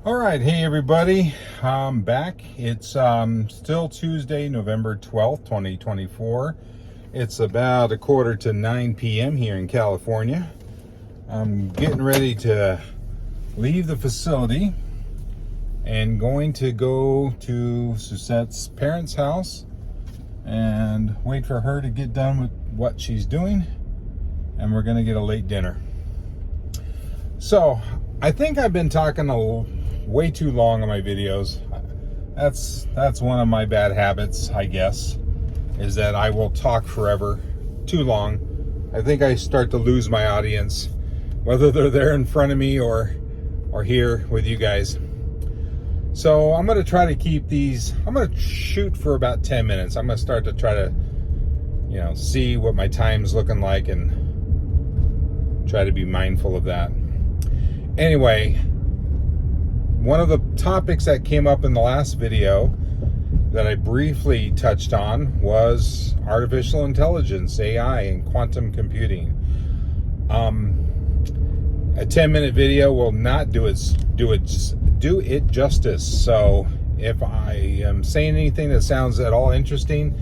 All right, hey everybody, I'm back. It's still Tuesday, November 12th, 2024. It's about 8:45 p.m. here in California. I'm getting ready to leave the facility and going to go to Susette's parents' house and wait for her to get done with what she's doing, and we're going to get a late dinner. So, I think I've been talking way too long on my videos. That's one of my bad habits, I guess, is that I will talk forever, too long. I think I start to lose my audience, whether they're there in front of me or here with you guys. So I'm going to try to keep these, I'm going to shoot for about 10 minutes. I'm going to start to try to, see what my time's looking like and try to be mindful of that. Anyway, one of the topics that came up in the last video that I briefly touched on was artificial intelligence, AI, and quantum computing. A 10-minute video will not do it justice. So if I am saying anything that sounds at all interesting,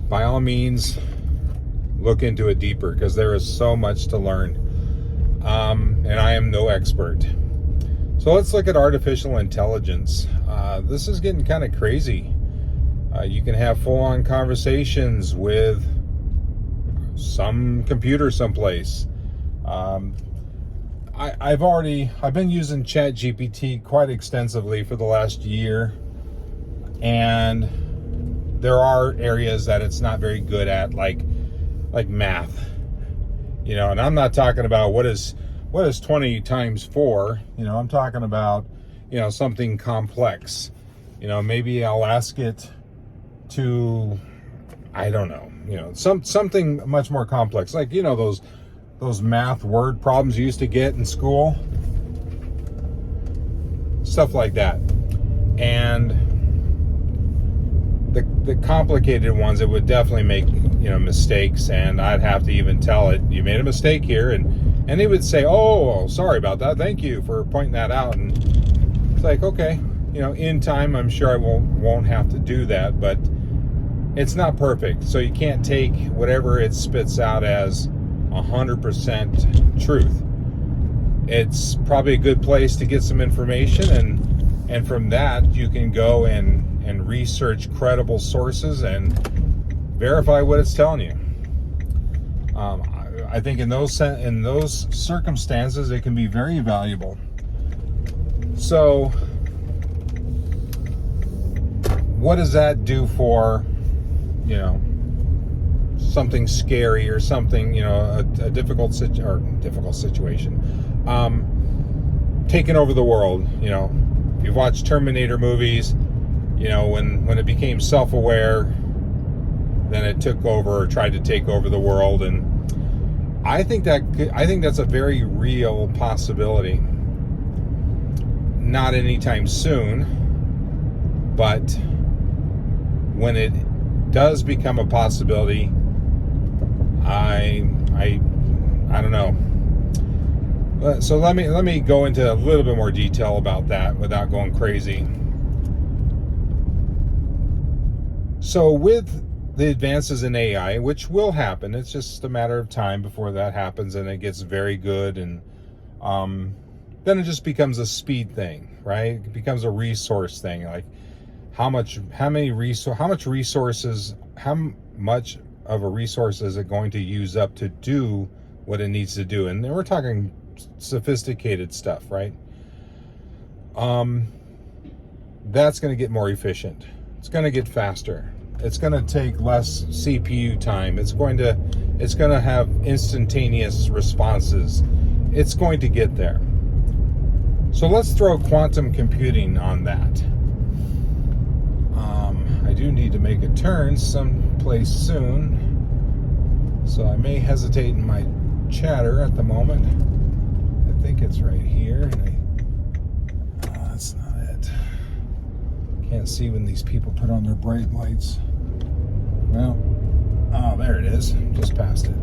by all means, look into it deeper, because there is so much to learn. And I am no expert. So let's look at artificial intelligence. This is getting kind of crazy. You can have full-on conversations with some computer someplace. I've been using ChatGPT quite extensively for the last year, and there are areas that it's not very good at, like math. And I'm not talking about what is 20 times 4. I'm talking about, something complex. Maybe I'll ask it to, I don't know, something much more complex, like, those math word problems you used to get in school, stuff like that. And the complicated ones, it would definitely make, mistakes, and I'd have to even tell it, you made a mistake here, and it would say, oh, sorry about that, thank you for pointing that out. And it's like, okay, in time, I'm sure I won't have to do that, but it's not perfect. So you can't take whatever it spits out as 100% truth. It's probably a good place to get some information, and from that, you can go and research credible sources and verify what it's telling you. I think in those circumstances, it can be very valuable. So, what does that do for, something scary or something, a difficult situation? Taking over the world. If you've watched Terminator movies, when it became self-aware, then it took over or tried to take over the world, and I think that's a very real possibility. Not anytime soon, but when it does become a possibility, I don't know. So let me go into a little bit more detail about that without going crazy. So with the advances in AI, which will happen, it's just a matter of time before that happens and it gets very good, and then it just becomes a speed thing, right? It becomes a resource thing, like how much of a resource is it going to use up to do what it needs to do? And we're talking sophisticated stuff, right? That's going to get more efficient. It's going to get faster. It's going to take less CPU time. It's going to have instantaneous responses. It's going to get there. So let's throw quantum computing on that. I do need to make a turn someplace soon, so I may hesitate in my chatter at the moment. I think it's right here. That's not it. Can't see when these people put on their bright lights. Well, oh, there it is. Just past it.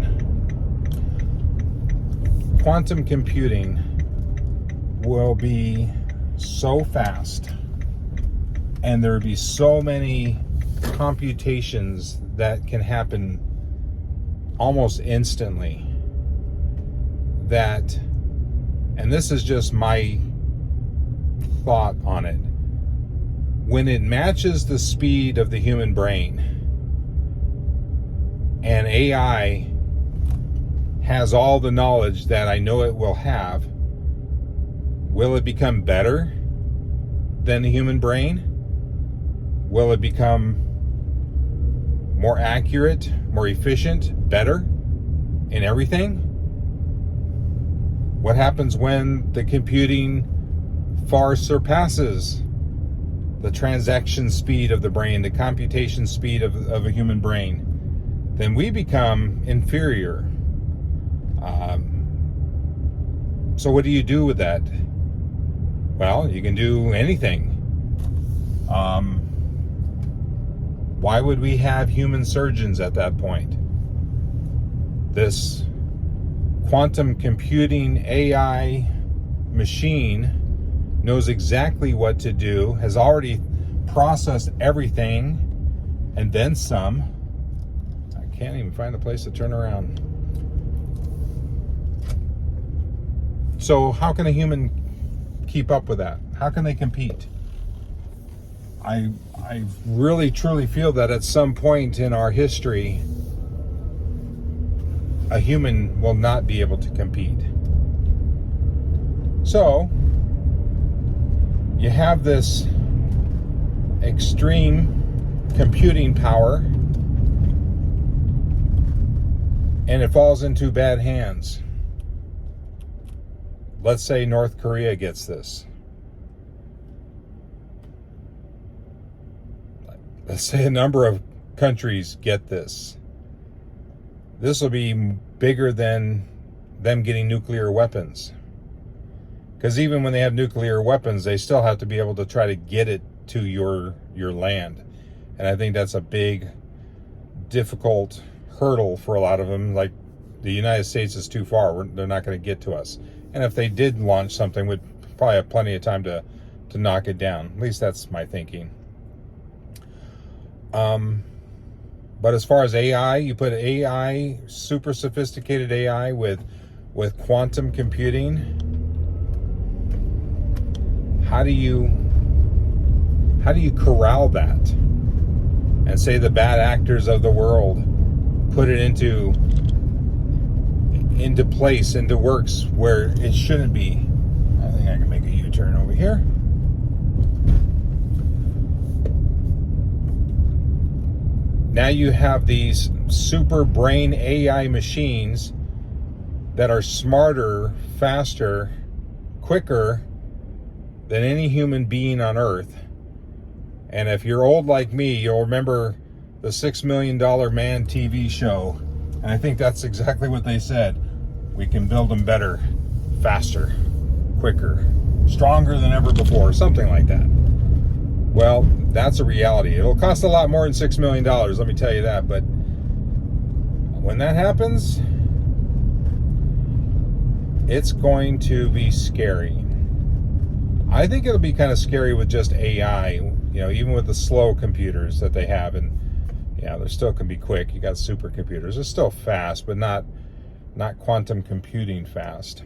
Quantum computing will be so fast, and there would be so many computations that can happen almost instantly, that, and this is just my thought on it, when it matches the speed of the human brain and AI has all the knowledge that I know it will have, will it become better than the human brain? Will it become more accurate, more efficient, better in everything? What happens when the computing far surpasses the transaction speed of the brain, the computation speed of a human brain? Then we become inferior. So what do you do with that? Well, you can do anything. Why would we have human surgeons at that point? This quantum computing AI machine knows exactly what to do, has already processed everything, and then some. I can't even find a place to turn around. So how can a human keep up with that? How can they compete? I really truly feel that at some point in our history, a human will not be able to compete. So you have this extreme computing power, and it falls into bad hands. Let's say North Korea gets this. Let's say a number of countries get this. This will be bigger than them getting nuclear weapons. Because even when they have nuclear weapons, they still have to be able to try to get it to your land. And I think that's a big, difficult hurdle for a lot of them. Like, the United States is too far. They're not going to get to us. And if they did launch something, we'd probably have plenty of time to knock it down. At least that's my thinking. But as far as AI, you put AI, super sophisticated AI with quantum computing, how do you corral that and say the bad actors of the world, put it into place, into works where it shouldn't be? I think I can make a U-turn over here. Now you have these super brain AI machines that are smarter, faster, quicker than any human being on Earth. And if you're old like me, you'll remember the $6 Million Man TV show. And I think that's exactly what they said. We can build them better, faster, quicker, stronger than ever before, something like that. Well, that's a reality. It'll cost a lot more than $6 million, let me tell you that. But when that happens, it's going to be scary. I think it'll be kind of scary with just AI, even with the slow computers that they have. And yeah, they still can be quick. You got supercomputers. They're still fast, but not quantum computing fast.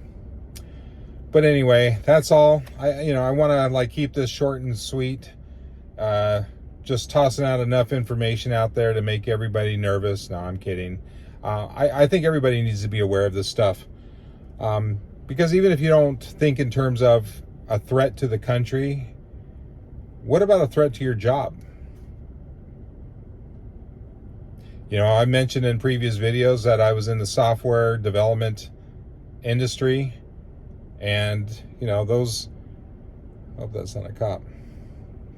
But anyway, that's all. I want to keep this short and sweet. Just tossing out enough information out there to make everybody nervous. No, I'm kidding. I think everybody needs to be aware of this stuff. Because even if you don't think in terms of a threat to the country, what about a threat to your job? I mentioned in previous videos that I was in the software development industry, and those, hope that's not a cop,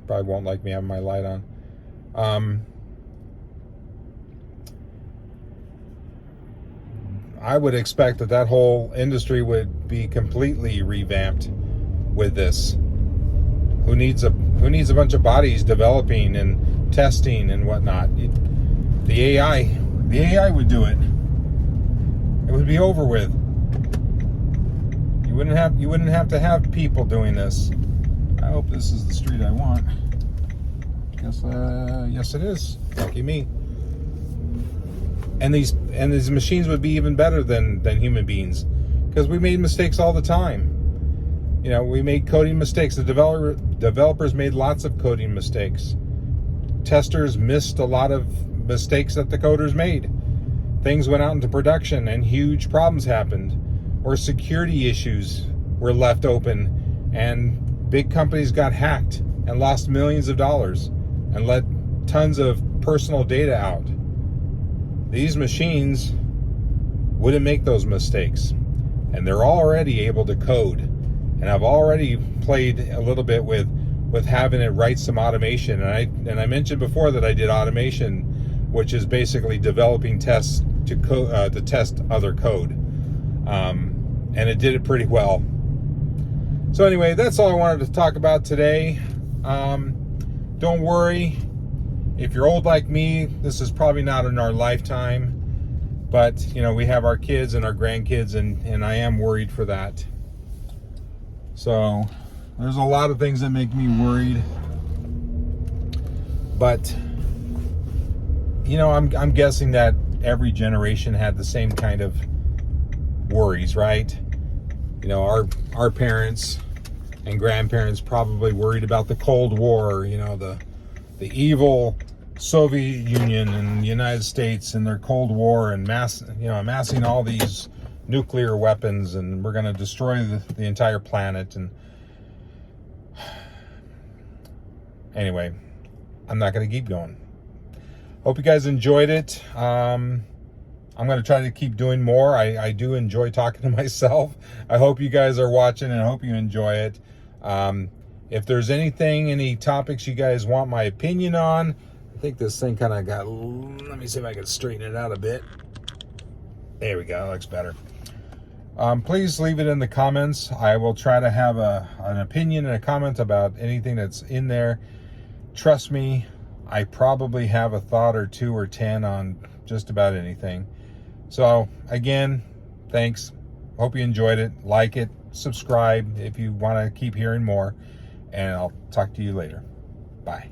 probably won't like me having my light on. I would expect that whole industry would be completely revamped with this. Who needs a bunch of bodies developing and testing and whatnot? The AI would do it. It would be over with. You wouldn't have to have people doing this. I hope this is the street I want. Yes it is. Lucky me. And these machines would be even better than human beings, because we made mistakes all the time. You know, we made coding mistakes. The developers made lots of coding mistakes. Testers missed a lot of mistakes that the coders made. Things went out into production and huge problems happened, or security issues were left open and big companies got hacked and lost millions of dollars and let tons of personal data out. These machines wouldn't make those mistakes, and they're already able to code. And I've already played a little bit with having it write some automation. And I mentioned before that I did automation, which is basically developing tests to test other code, and it did it pretty well. So anyway, that's all I wanted to talk about today. Don't worry, if you're old like me, this is probably not in our lifetime, but you know, we have our kids and our grandkids, and I am worried for that. So there's a lot of things that make me worried, but you know, I'm guessing that every generation had the same kind of worries, right? You know, our parents and grandparents probably worried about the Cold War, you know, the evil Soviet Union and the United States and their Cold War, and amassing all these nuclear weapons, and we're going to destroy the entire planet. And anyway, I'm not going to keep going. Hope you guys enjoyed it. I'm going to try to keep doing more. I do enjoy talking to myself. I hope you guys are watching, and I hope you enjoy it. If there's any topics you guys want my opinion on, I think this thing kind of got, let me see if I can straighten it out a bit. There we go, that looks better. Please leave it in the comments. I will try to have an opinion and a comment about anything that's in there. Trust me, I probably have a thought or 2 or 10 on just about anything. So again, thanks. Hope you enjoyed it. Like it, subscribe if you want to keep hearing more, and I'll talk to you later. Bye.